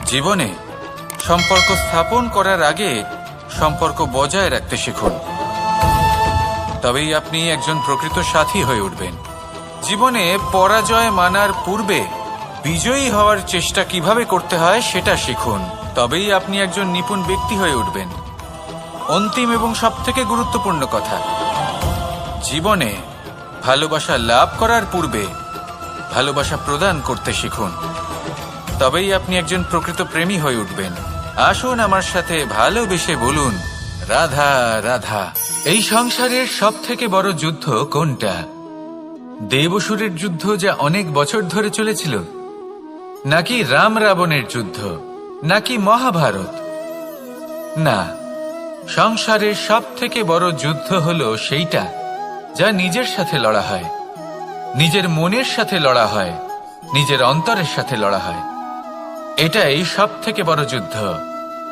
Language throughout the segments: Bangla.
জীবনে সম্পর্ক স্থাপন করার আগে সম্পর্ক বজায় রাখতে শিখুন, তবেই আপনি একজন প্রকৃত সাথী হয়ে উঠবেন। জীবনে পরাজয় মানার পূর্বে বিজয়ী হওয়ার চেষ্টা কিভাবে করতে হয় সেটা শিখুন, তবেই আপনি একজন নিপুণ ব্যক্তি হয়ে উঠবেন। অন্তিম এবং সবথেকে গুরুত্বপূর্ণ কথা, জীবনে ভালোবাসা লাভ করার পূর্বে ভালোবাসা প্রদান করতে শিখুন, তবেই আপনি একজন প্রকৃত প্রেমী হয়ে উঠবেন। আসুন আমার সাথে ভালোবেসে বলুন, রাধা রাধা। এই সংসারের সব থেকে বড় যুদ্ধ কোনটা? দেব-অসুরের যুদ্ধ, যা অনেক বছর ধরে চলেছিল, নাকি রাম রাবণের যুদ্ধ, নাকি মহাভারত? না, সংসারের সব থেকে বড় যুদ্ধ হলো সেইটা যা নিজের সাথে লড়া হয়, নিজের মনের সাথে লড়া হয়, নিজের অন্তরের সাথে লড়া হয়। এটাই সব থেকে বড় যুদ্ধ।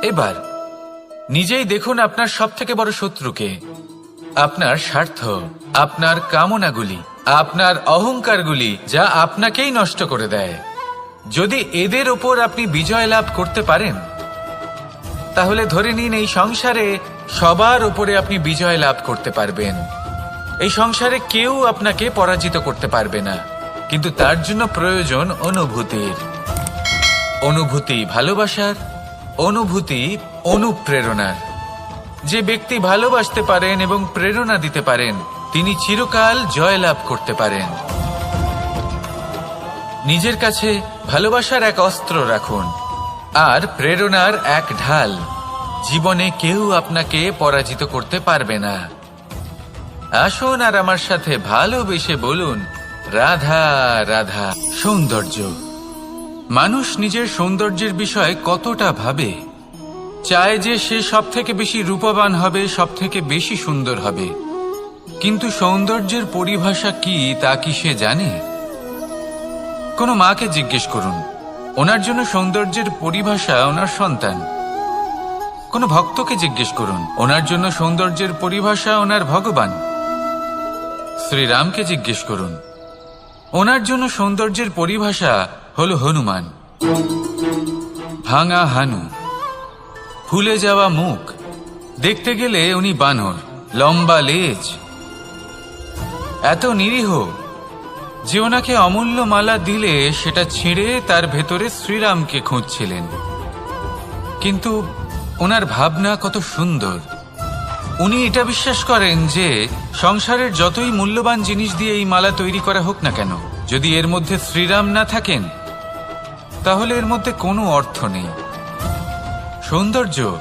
এবার নিজেই দেখুন আপনার সব থেকে বড় শত্রুকে। আপনার স্বার্থ, আপনার কামনাগুলি, আপনার অহংকারগুলি, যা আপনাকেই নষ্ট করে দেয়। যদি এদের ওপর আপনি বিজয় লাভ করতে পারেন, তাহলে ধরে নিন এই সংসারে সবার ওপরে আপনি বিজয় লাভ করতে পারবেন। এই সংসারে কেউ আপনাকে পরাজিত করতে পারবে না, কিন্তু তার জন্য প্রয়োজন অনুভূতির। অনুভূতি ভালোবাসার, অনুভূতি অনুপ্রেরণার। যে ব্যক্তি ভালোবাসতে পারেন এবং প্রেরণা দিতে পারেন, তিনি চিরকাল জয়লাভ করতে পারেন। নিজের কাছে ভালোবাসার এক অস্ত্র রাখুন আর প্রেরণার এক ঢাল। জীবনে কেউ আপনাকে পরাজিত করতে পারবে না। আসুন আর আমার সাথে ভালোবেসে বলুন, রাধা রাধা। সৌন্দর্য। মানুষ নিজের সৌন্দর্যের বিষয়ে কতটা ভাবে, চায় যে সে সব থেকে বেশি রূপবান হবে, সব থেকে বেশি সুন্দর হবে। কিন্তু সৌন্দর্যের পরিভাষা কি তা কি সে জানে? কোনো মাকে জিজ্ঞেস করুন, ওনার জন্য সৌন্দর্যের পরিভাষা ওনার সন্তান। কোনো ভক্তকে জিজ্ঞেস করুন, ওনার জন্য সৌন্দর্যের পরিভাষা ওনার ভগবান। শ্রীরামকে জিজ্ঞেস করুন, ওনার জন্য সৌন্দর্যের পরিভাষা হলো হনুমান। ভাঙা হানু, ফুলে যাওয়া মুখ, দেখতে গেলে উনি বানর, লম্বা লেজ, এত নিরীহ যে ওনাকে অমূল্য মালা দিলে সেটা ছিঁড়ে তার ভেতরে শ্রীরামকে খুঁজছিলেন। কিন্তু ওনার ভাবনা কত সুন্দর। উনি এটা বিশ্বাস করেন যে সংসারের যতই মূল্যবান জিনিস দিয়ে এই মালা তৈরি করা হোক না কেন, যদি এর মধ্যে শ্রীরাম না থাকেন, তাহলে এর মধ্যে কোনো অর্থ নেই। সৌন্দর্য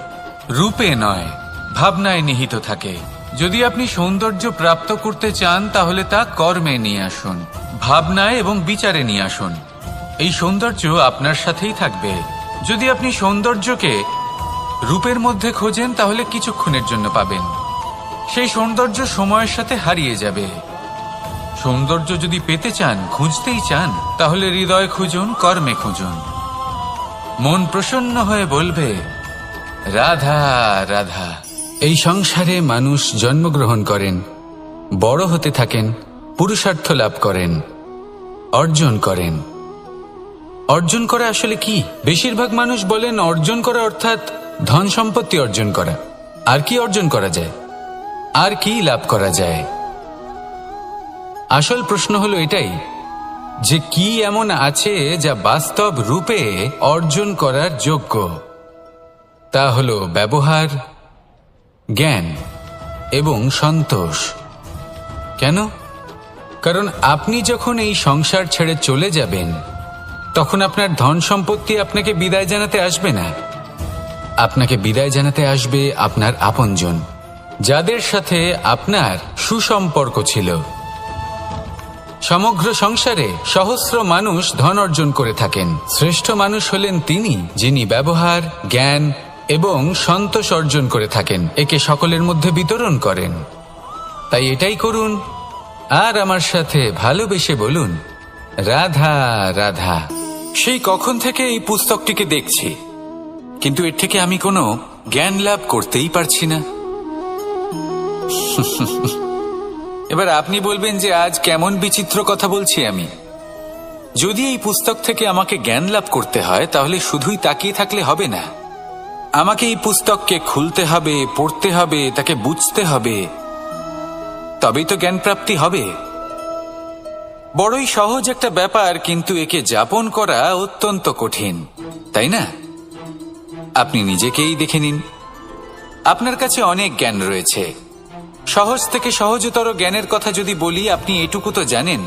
রূপে নয়, ভাবনায় নিহিত থাকে। যদি আপনি সৌন্দর্য প্রাপ্ত করতে চান, তাহলে তা কর্মে নিয়ে আসুন, ভাবনায় এবং বিচারে নিয়ে আসুন। এই সৌন্দর্য আপনার সাথেই থাকবে। যদি আপনি সৌন্দর্যকে রূপের মধ্যে খোঁজেন, তাহলে কিছুক্ষণের জন্য পাবেন। সেই সৌন্দর্য সময়ের সাথে হারিয়ে যাবে। সৌন্দর্য যদি পেতে চান, খুঁজতেই চান, তাহলে হৃদয় খুঁজুন, কর্মে খুঁজুন। মন প্রসন্ন হয়ে বলবে, রাধা রাধা। এই সংসারে মানুষ জন্মগ্রহণ করেন, বড় হতে থাকেন, পুরুষার্থ লাভ করেন, অর্জন করেন। অর্জন করা আসলে কি? বেশিরভাগ মানুষ বলেন অর্জন করা অর্থাৎ ধন সম্পত্তি অর্জন করা। আর কি অর্জন করা যায়? আর কি লাভ করা যায়? আসল প্রশ্ন হলো এটাই যে কি এমন আছে যা বাস্তব রূপে অর্জন করার যোগ্য। তা হলো ব্যবহার, জ্ঞান এবং সন্তোষ। কেন? কারণ আপনি যখন এই সংসার ছেড়ে চলে যাবেন, তখন আপনার ধন সম্পত্তি আপনাকে বিদায় জানাতে আসবে না। আপনাকে বিদায় জানাতে আসবে আপনার আপনজন, যাদের সাথে আপনার সুসম্পর্ক ছিল। সমগ্র সংসারে সহস্র মানুষ ধন অর্জন করে থাকেন। শ্রেষ্ঠ মানুষ হলেন তিনি, যিনি ব্যবহার, জ্ঞান এবং সন্তোষ অর্জন করে থাকেন, একে সকলের মধ্যে বিতরণ করেন। তাই এটাই করুন আর আমার সাথে ভালোবেসে বলুন, রাধা রাধা। সেই কখন থেকে এই পুস্তকটিকে দেখছি, কিন্তু এর থেকে আমি কোনো জ্ঞান লাভ করতেই পারছি না। এবার আপনি বলবেন যে আজ কেমন বিচিত্র কথা বলছি আমি। যদি এই পুস্তক থেকে আমাকে জ্ঞান লাভ করতে হয় তাহলে শুধুই তাকিয়ে থাকলে হবে না, আমাকে এই পুস্তককে খুলতে হবে, পড়তে হবে, তাকে বুঝতে হবে, তবেই তো জ্ঞান প্রাপ্তি হবে। বড়ই সহজ একটা ব্যাপার, কিন্তু একে যাপন করা অত্যন্ত কঠিন, তাই না? আপনি নিজেকেই দেখে নিন। আপনার কাছে অনেক জ্ঞান রয়েছে। সহজ থেকে সহজতর জ্ঞানের কথা যদি বলি, আপনি এটুকু তো জানেন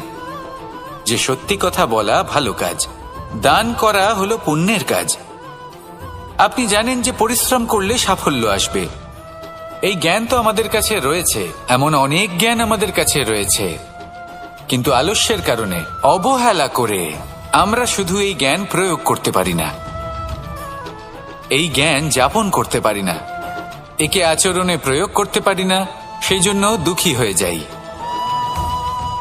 যে সত্যি কথা বলা ভালো কাজ, দান করা হলো পুণ্যের কাজ। আপনি জানেন যে পরিশ্রম করলে সাফল্য আসবে। এই জ্ঞান তো আমাদের কাছে রয়েছে, এমন অনেক জ্ঞান আমাদের কাছে রয়েছে, কিন্তু আলস্যের কারণে, অবহেলা করে আমরা শুধু এই জ্ঞান প্রয়োগ করতে পারি না, এই জ্ঞান যাপন করতে পারি না, একে আচরণে প্রয়োগ করতে পারি না, সেই জন্য দুঃখী হয়ে যাই।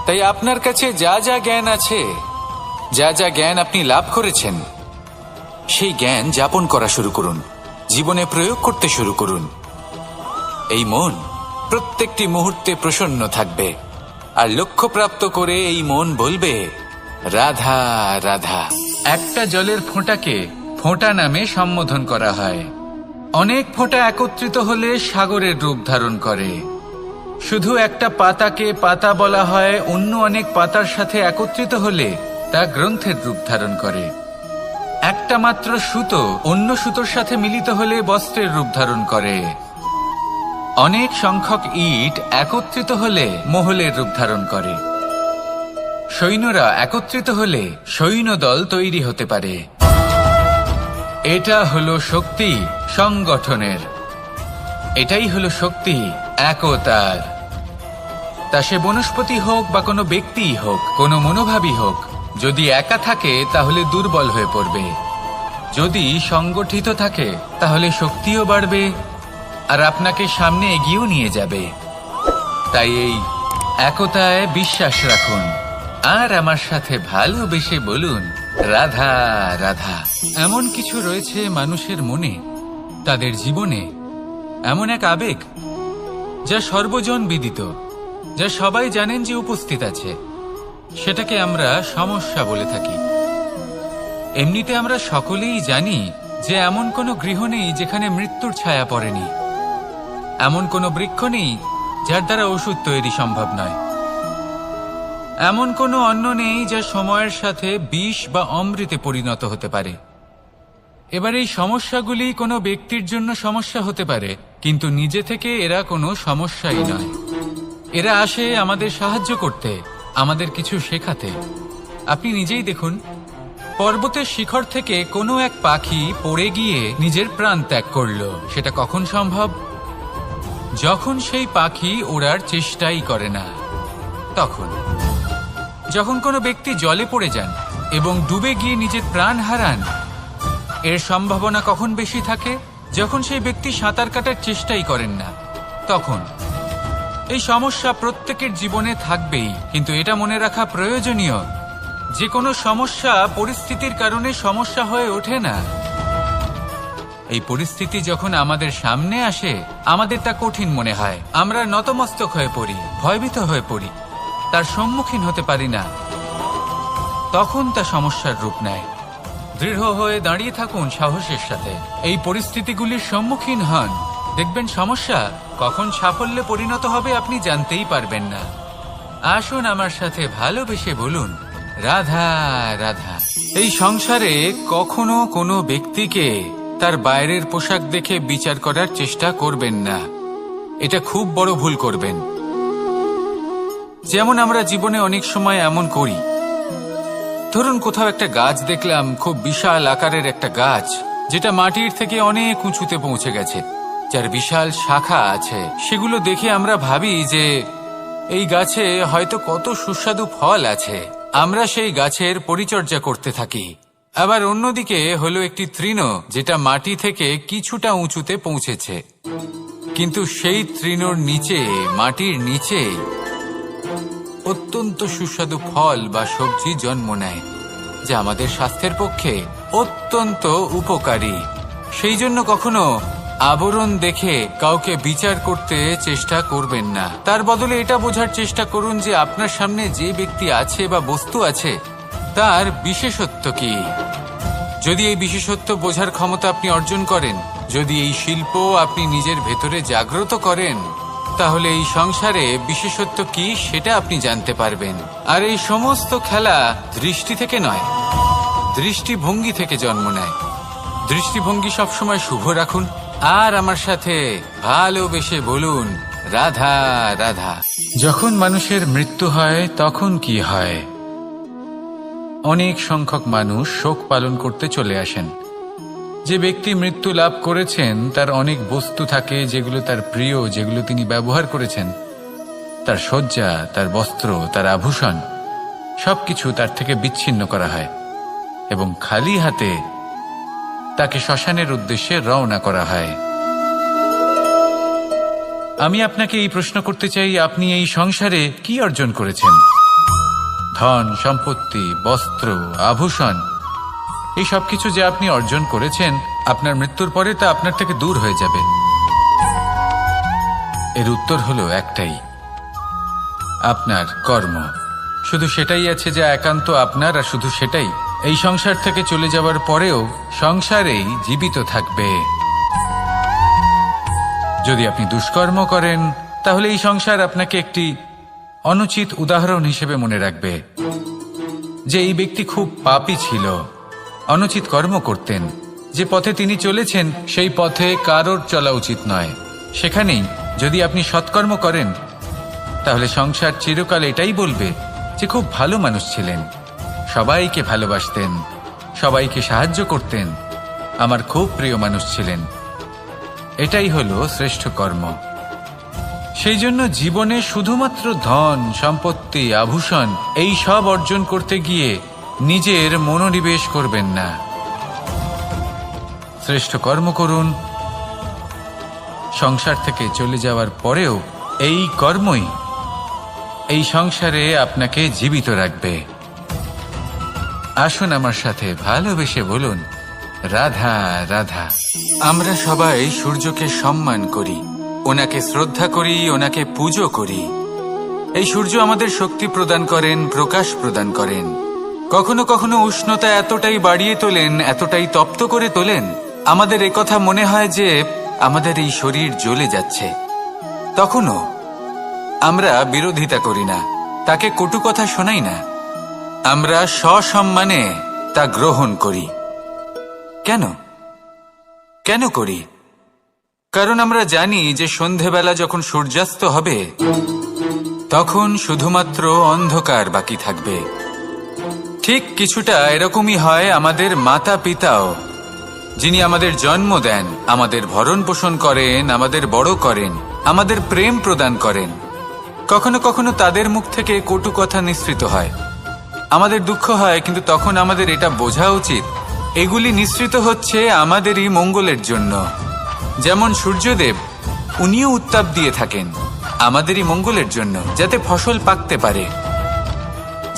তাই আপনার কাছে যা যা জ্ঞান আছে, যা যা জ্ঞান আপনি লাভ করেছেন, সেই জ্ঞান যাপন করা শুরু করুন, জীবনে প্রয়োগ করতে শুরু করুন। এই মন প্রত্যেকটি মুহূর্তে প্রসন্ন থাকবে, আর লক্ষ্যপ্রাপ্ত করে এই মন বলবে, রাধা রাধা। একটা জলের ফোঁটাকে ফোঁটা নামে সম্বোধন করা হয়। অনেক ফোঁটা একত্রিত হলে সাগরের রূপ ধারণ করে। শুধু একটা পাতাকে পাতা বলা হয়, অন্য অনেক পাতার সাথে একত্রিত হলে তা গ্রন্থের রূপ ধারণ করে। একটা মাত্র সুতো অন্য সুতোর সাথে মিলিত হলে বস্ত্রের রূপ ধারণ করে। অনেক সংখ্যক ইট একত্রিত হলে মহলের রূপ ধারণ করে। সৈন্যরা একত্রিত হলে সৈন্যদল তৈরি হতে পারে। এটা হলো শক্তি সংগঠনের, এটাই হলো শক্তি একতার। তা সে বনস্পতি হোক বা কোনো ব্যক্তিই হোক, কোনো মনোভাবই হোক, যদি একা থাকে তাহলে দুর্বল হয়ে পড়বে। যদি সংগঠিত থাকে তাহলে শক্তিও বাড়বে, আর আপনাকে সামনে এগিয়েও নিয়ে যাবে। তাই এই একতায় বিশ্বাস রাখুন, আর আমার সাথে ভালোবেসে বলুন, রাধা রাধা। এমন কিছু রয়েছে মানুষের মনে, তাদের জীবনে এমন এক আবেগ যা সর্বজন বিদিত, যা সবাই জানেন যে উপস্থিত আছে। সেটাকে আমরা সমস্যা বলে থাকি। এমনিতে আমরা সকলেই জানি যে এমন কোনো গৃহ নেই যেখানে মৃত্যুর ছায়া পড়েনি, এমন কোনো বৃক্ষ নেই যার দ্বারা ওষুধ তৈরি সম্ভব নয়, এমন কোনো অন্ন নেই যা সময়ের সাথে বিষ বা অমৃতে পরিণত হতে পারে। এবার এই সমস্যাগুলি কোনো ব্যক্তির জন্য সমস্যা হতে পারে, কিন্তু নিজে থেকে এরা কোনো সমস্যাই নয়। এরা আসে আমাদের সাহায্য করতে, আমাদের কিছু শেখাতে। আপনি নিজেই দেখুন, পর্বতের শিখর থেকে কোনো এক পাখি পড়ে গিয়ে নিজের প্রাণ ত্যাগ করলো। সেটা কখন সম্ভব? যখন সেই পাখি ওড়ার চেষ্টাই করে না। তখন যখন কোনো ব্যক্তি জলে পড়ে যান এবং ডুবে গিয়ে নিজের প্রাণ হারান, এর সম্ভাবনা কখন বেশি থাকে? যখন সেই ব্যক্তি সাঁতার কাটার চেষ্টাই করেন না। তখন এই সমস্যা প্রত্যেকের জীবনে থাকবেই, কিন্তু এটা মনে রাখা প্রয়োজনীয় যে কোনো সমস্যা পরিস্থিতির কারণে সমস্যা হয়ে ওঠে না। এই পরিস্থিতি যখন আমাদের সামনে আসে, আমাদের তা কঠিন মনে হয়, আমরা নতমস্তক হয়ে পড়ি, ভয়ভীত হয়ে পড়ি, তার সম্মুখীন হতে পারি না। তখন তা সমস্যার রূপ নেয়। দৃঢ় হয়ে দাঁড়িয়ে থাকুন সাহসের সাথে, এই পরিস্থিতিগুলির সম্মুখীন হন, দেখবেন সমস্যা কখন সাফল্যে পরিণত হবে আপনি জানতেই পারবেন না। আসুন আমার সাথে ভালোবেসে বলুন, রাধা রাধা। এই সংসারে কখনো কোনো ব্যক্তিকে তার বাইরের পোশাক দেখে বিচার করার চেষ্টা করবেন না, এটা খুব বড় ভুল করবেন। যেমন আমরা জীবনে অনেক সময় এমন করি, ধরুন কোথাও একটা গাছ দেখলাম, খুব বিশাল আকারের একটা গাছ, যেটা মাটির থেকে অনেক উঁচুতে পৌঁছে গেছে, যার বিশাল শাখা আছে। সেগুলো দেখে আমরা ভাবি যে এই গাছে হয়তো কত সুস্বাদু ফল আছে, আমরা সেই গাছের পরিচর্যা করতে থাকি। আবার অন্যদিকে হলো একটি তৃণ, যেটা মাটি থেকে কিছুটা উঁচুতে পৌঁছেছে, কিন্তু সেই তৃণর নিচে, মাটির নিচে অত্যন্ত সুস্বাদু ফল বা সবজি জন্ম নেয়, যা আমাদের স্বাস্থ্যের পক্ষে অত্যন্ত উপকারী। সেই জন্য কখনো আবরণ দেখে কাউকে বিচার করতে চেষ্টা করবেন না। তার বদলে এটা বোঝার চেষ্টা করুন যে আপনার সামনে যে ব্যক্তি আছে বা বস্তু আছে, তার বিশেষত্ব কি। যদি এই বিশেষত্ব বোঝার ক্ষমতা আপনি অর্জন করেন, যদি এই শিল্প আপনি নিজের ভেতরে জাগ্রত করেন, তাহলে এই সংসারে বিশেষত্ব কি সেটা আপনি জানতে পারবেন। আর এই সমস্ত খেলা দৃষ্টি থেকে নয়, দৃষ্টিভঙ্গি থেকে জন্ম নেয়। দৃষ্টিভঙ্গি সবসময় শুভ রাখুন আর আমার সাথে ভালোবেসে বলুন, রাধা রাধা। যখন মানুষের মৃত্যু হয় তখন কি হয়? অনেক সংখ্যক মানুষ শোক পালন করতে চলে আসেন। যে ব্যক্তি মৃত্যু লাভ করেছেন তার অনেক বস্তু থাকে যেগুলো তার প্রিয়, যেগুলো তিনি ব্যবহার করেছেন। তার শয্যা, তার বস্ত্র, তার আভূষণ সবকিছু তার থেকে বিচ্ছিন্ন করা হয় এবং খালি হাতে তাকে শ্মশানের উদ্দেশ্যে রওনা করা হয়। আমি আপনাকে এই প্রশ্ন করতে চাই, আপনি এই সংসারে কি অর্জন করেছেন? ধন সম্পত্তি, বস্ত্র, আভূষণ, এই সবকিছু যে আপনি অর্জন করেছেন, আপনার মৃত্যুর পরে তা আপনার থেকে দূর হয়ে যাবে। এর উত্তর হলো একটাই, আপনার কর্ম। শুধু সেটাই আছে যা একান্ত আপনার, আর শুধু সেটাই এই সংসার থেকে চলে যাওয়ার পরেও সংসারেই জীবিত থাকবে। যদি আপনি দুষ্কর্ম করেন তাহলে এই সংসার আপনাকে একটি অনুচিত উদাহরণ হিসেবে মনে রাখবে যে এই ব্যক্তি খুব পাপী ছিল, অনুচিত কর্ম করতেন। যে পথে তিনি চলেছেন সেই পথে কারোর চলা উচিত নয়। সেখানেই যদি আপনি সৎকর্ম করেন তাহলে সংসার চিরকাল এটাই বলবে যে খুব ভালো মানুষ ছিলেন, সবাইকে ভালোবাসতেন, সবাইকে সাহায্য করতেন, আমার খুব প্রিয় মানুষ ছিলেন। এটাই হলো শ্রেষ্ঠ কর্ম। সেই জন্য জীবনে শুধুমাত্র ধন সম্পত্তি আভূষণ এই সব অর্জন করতে গিয়ে নিজের মনোনিবেশ করবেন না। শ্রেষ্ঠ কর্ম করুন। সংসার থেকে চলে যাওয়ার পরেও এই কর্মই এই সংসারে আপনাকে জীবিত রাখবে। আসুন আমার সাথে ভালোবেসে বলুন, রাধা রাধা। আমরা সবাই সূর্যকে সম্মান করি, ওনাকে শ্রদ্ধা করি, ওনাকে পুজো করি। এই সূর্য আমাদের শক্তি প্রদান করেন, প্রকাশ প্রদান করেন। কখনো কখনো উষ্ণতা এতটাই বাড়িয়ে তোলেন, এতটাই তপ্ত করে তোলেন, আমাদের একথা মনে হয় যে আমাদের এই শরীর জ্বলে যাচ্ছে। তখনও আমরা বিরোধিতা করি না, তাকে কটু কথা শোনাই না, আমরা সসম্মানে তা গ্রহণ করি। কেন কেন করি? কারণ আমরা জানি যে সন্ধেবেলা যখন সূর্যাস্ত হবে তখন শুধুমাত্র অন্ধকার বাকি থাকবে। ঠিক কিছুটা এরকমই হয় আমাদের মাতা পিতাও, যিনি আমাদের জন্ম দেন, আমাদের ভরণ পোষণ করেন, আমাদের বড় করেন, আমাদের প্রেম প্রদান করেন। কখনো কখনো তাদের মুখ থেকে কটু কথা নিঃসৃত হয়, আমাদের দুঃখ হয়, কিন্তু তখন আমাদের এটা বোঝা উচিত এগুলি নিঃসৃত হচ্ছে আমাদেরই মঙ্গলের জন্য। যেমন সূর্যদেব, উনিও উত্তাপ দিয়ে থাকেন আমাদেরই মঙ্গলের জন্য, যাতে ফসল পাকতে পারে,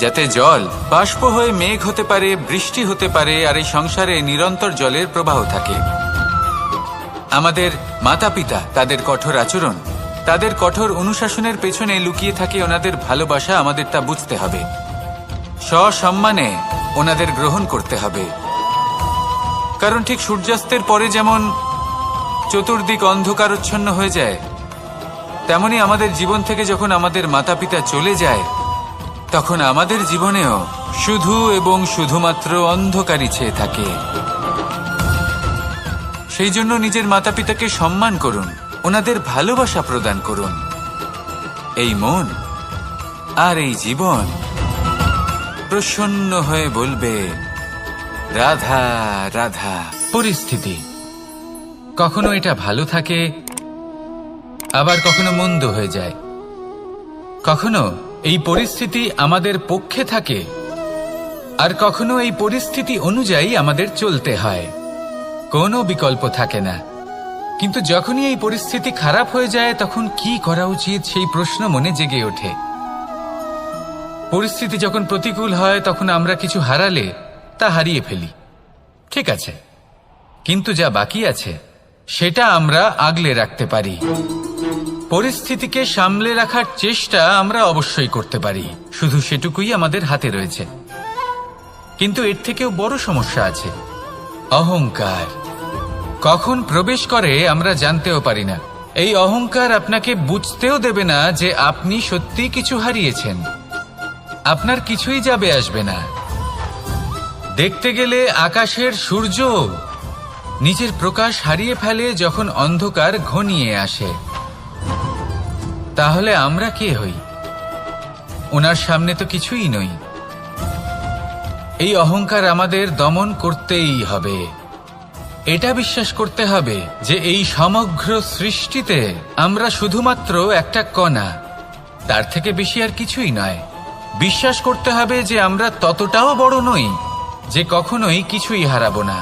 যাতে জল বাষ্প হয়ে মেঘ হতে পারে, বৃষ্টি হতে পারে, আর এই সংসারে নিরন্তর জলের প্রবাহ থাকে। আমাদের মাতা পিতা, তাদের কঠোর আচরণ, তাদের কঠোর অনুশাসনের পেছনে লুকিয়ে থাকে ওনাদের ভালোবাসা। আমাদের তা বুঝতে হবে, সসম্মানে ওনাদের গ্রহণ করতে হবে। কারণ ঠিক সূর্যাস্তের পরে যেমন চতুর্দিক অন্ধকারচ্ছন্ন হয়ে যায়, তেমনি আমাদের জীবন থেকে যখন আমাদের মাতা পিতা চলে যায় তখন আমাদের জীবনেও শুধু এবং শুধুমাত্র অন্ধকারই ছেয়ে থাকে। সেই জন্য নিজের মাতা পিতাকে সম্মান করুন, ওনাদের ভালোবাসা প্রদান করুন। এই মন আর এই জীবন প্রসন্ন হয়ে বলবে, রাধা রাধা। পরিস্থিতি কখনো এটা ভালো থাকে, আবার কখনো মন্দ হয়ে যায়। কখনো এই পরিস্থিতি আমাদের পক্ষে থাকে, আর কখনো এই পরিস্থিতি অনুযায়ী আমাদের চলতে হয়, কোনো বিকল্প থাকে না। কিন্তু যখনই এই পরিস্থিতি খারাপ হয়ে যায় তখন কি করা উচিত সেই প্রশ্ন মনে জেগে ওঠে। পরিস্থিতি যখন প্রতিকূল হয় তখন আমরা কিছু হারালে তা হারিয়ে ফেলি, ঠিক আছে, কিন্তু যা বাকি আছে সেটা আমরা আগলে রাখতে পারি। পরিস্থিতিকে সামলে রাখার চেষ্টা আমরা অবশ্যই করতে পারি, শুধু সেটুকুই আমাদের হাতে রয়েছে। কিন্তু এর থেকেও বড় সমস্যা আছে, অহংকার। কখন প্রবেশ করে আমরা জানতেও পারি না। এই অহংকার আপনাকে বুঝতেও দেবে না যে আপনি সত্যি কিছু হারিয়েছেন। আপনার কিছুই যাবে আসবে না। দেখতে গেলে আকাশের সূর্য নিজের প্রকাশ হারিয়ে ফেলে যখন অন্ধকার ঘনিয়ে আসে। তাহলে আমরা কে হই? ওনার সামনে তো কিছুই নই। এই অহংকার আমাদের দমন করতেই হবে। এটা বিশ্বাস করতে হবে যে এই সমগ্র সৃষ্টিতে আমরা শুধুমাত্র একটা কণা, তার থেকে বেশি আর কিছুই নয়। বিশ্বাস করতে হবে যে আমরা ততটাও বড় নই যে কখনোই কিছুই হারাবো না।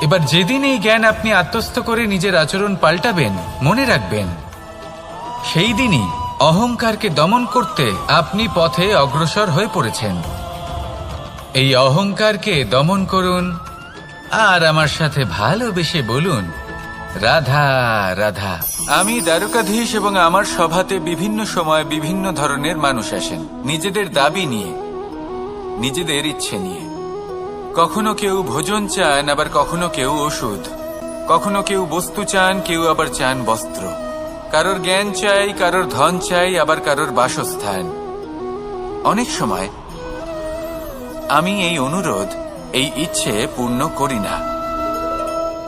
এবার যেদিন এই জ্ঞান আপনি আত্মস্থ করে নিজের আচরণ পাল্টাবেন, মনে রাখবেন সেই দিনই অহংকারকে দমন করতে আপনি পথে অগ্রসর হয়ে পড়েছেন। এই অহংকারকে দমন করুন আর আমার সাথে ভালোবেসে বলুন, রাধা রাধা। আমি দ্বারকাধীশ এবং আমার সভাতে বিভিন্ন সময় বিভিন্ন ধরনের মানুষ আসেন, নিজেদের দাবি নিয়ে, নিজেদের ইচ্ছে নিয়ে। কখনো কেউ ভোজন চান, আবার কখনো কেউ ওষুধ। কখনো কেউ বস্তু চান, কেউ আবার চান বস্ত্র। কারোর জ্ঞান চাই, কারোর ধন চাই, আবার কারোর বাসস্থান। অনেক সময় আমি এই অনুরোধ, এই ইচ্ছে পূর্ণ করি না।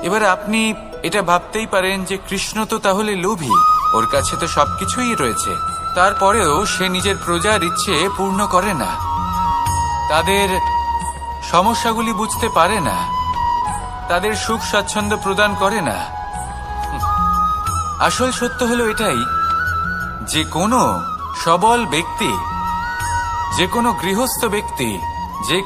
এবার আপনি এটা ভাবতেই পারেন যে কৃষ্ণ তো তাহলে লোভী, ওর কাছে তো সবকিছুই রয়েছে, তারপরেও সে নিজের প্রজার ইচ্ছে পূর্ণ করে না, তাদের সমস্যাগুলি বুঝতে পারে না, তাদের সুখ স্বাচ্ছন্দ্য প্রদান করে না। আসল সত্য হলো এটাই যে কোনো সবল ব্যক্তি, যে কোনো গৃহস্থ ব্যক্তি যে